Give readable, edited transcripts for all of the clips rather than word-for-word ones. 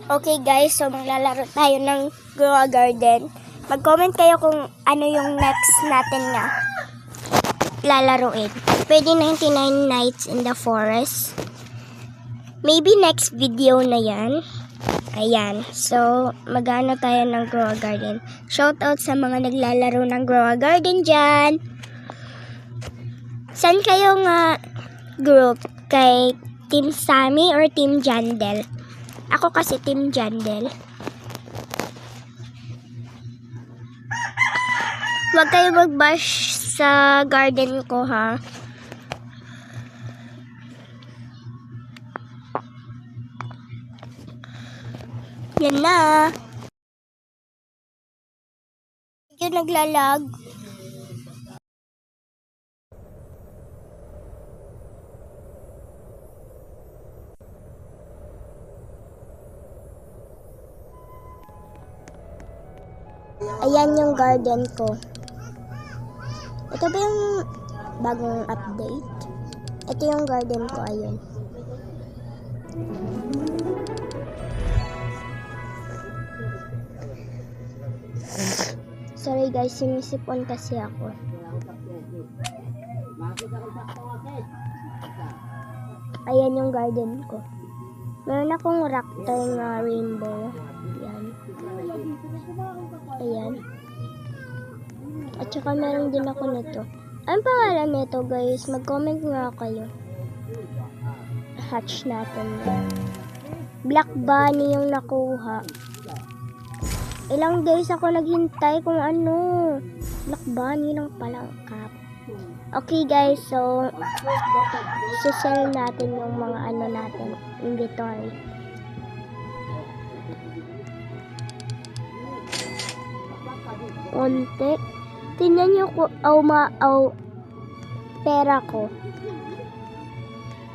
Okay guys, so maglalaro tayo ng Grow a Garden. Mag-comment kayo kung ano yung next natin na lalaruin. Pwede 99 Nights in the Forest. Maybe next video na yan. Ayan. So, mag-ano tayo ng Grow a Garden. Shoutout sa mga naglalaro ng Grow a Garden dyan. Saan kayo nga group? Kay Team Sammy or Team Jandel? Ako kasi Team Jandel. Huwag kayo mag-bash sa garden ko, ha? Yan na. Yung naglalag. Ayan yung garden ko. Ito ba yung bagong update? Ito yung garden ko, ayun. Sorry guys, sinisipon kasi ako. Ayan yung garden ko. Meron akong rectangle na rainbow. Ayan. Ayan. At saka meron din ako nito. Anong pangalan nito guys? Mag-comment nga kayo. Hatch natin yan. Black Bunny yung nakuha. Ilang days ako naghintay kung ano. Black Bunny lang palang cup. Okay guys, so sell natin yung mga ano natin. Inventory. Onte. Tingnan nyo ko, pera ko.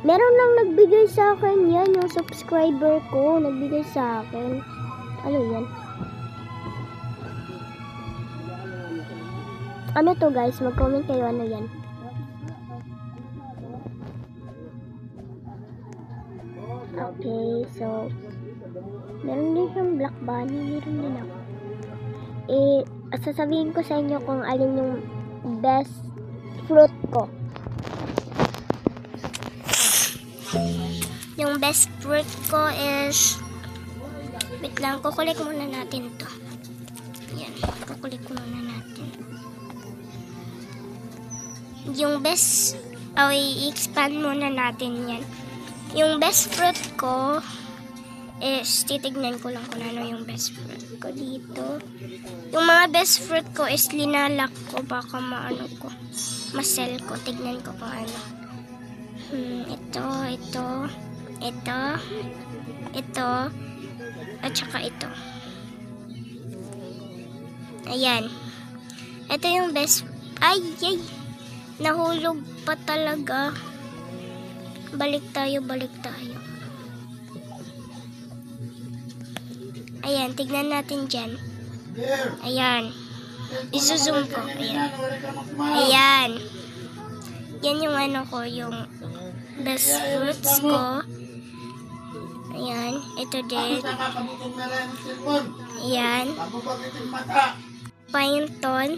Meron lang nagbigay sa akin yan, yung subscriber ko, nagbigay sa akin. Ano yan? Ano to guys? Mag-comment kayo ano yan. Okay, so meron din yung Black Bunny, meron din ako. Sasabihin ko sa inyo kung alin yung best fruit ko. Yung best fruit ko is, wait lang, kukulik muna natin to. Yan, kukulik muna natin. Yung best, i-expand muna natin yan. Yung best fruit ko is, titignan ko lang kung ano yung best fruit ko dito. Yung mga best fruit ko is linalak ko, baka maano ko, masell ko. Tignan ko kung ano. Ito, at saka ito. Ayan. Ito yung best, ay, nahulog pa talaga. Balik tayo. Ayan, tignan natin dyan. Ayan. I-zoom ko. Ayan. Yan yung ano ko, yung best fruits ko. Ayan. Ito din. Ayan. Pinton.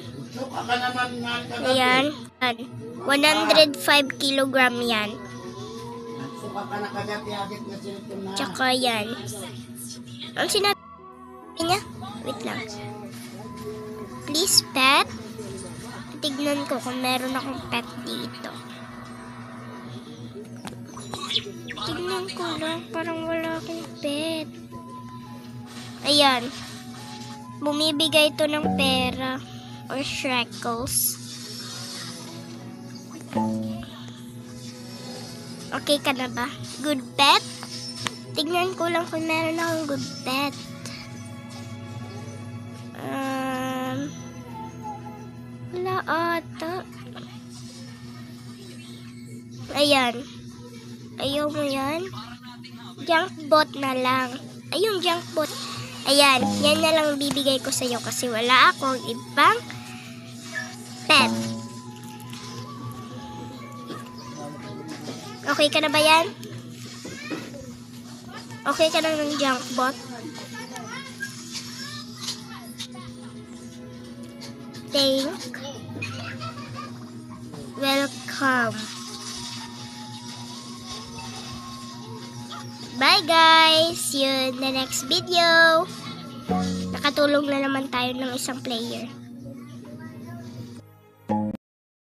Ayan. 105 kilogram yan. Tsaka yan. Ang sinabi niya? Wait lang. Please pet. Tignan ko kung meron akong pet dito. Tignan ko lang. Parang wala akong pet. Ayan. Bumibigay ito ng pera. Or shekels. Okay ka na ba? Good pet? Tignan ko lang kung meron akong good pet. Wala ata. Ayan. Ayaw mo yan? Junk bot na lang. Ayun, junk bot. Ayan. Yan na lang bibigay ko sa iyo kasi wala akong ibang pet. Okay ka na ba yan? Okay ka na ng junk bot? Welcome. Bye guys! See you in the next video. Nakatulong na naman tayo ng isang player.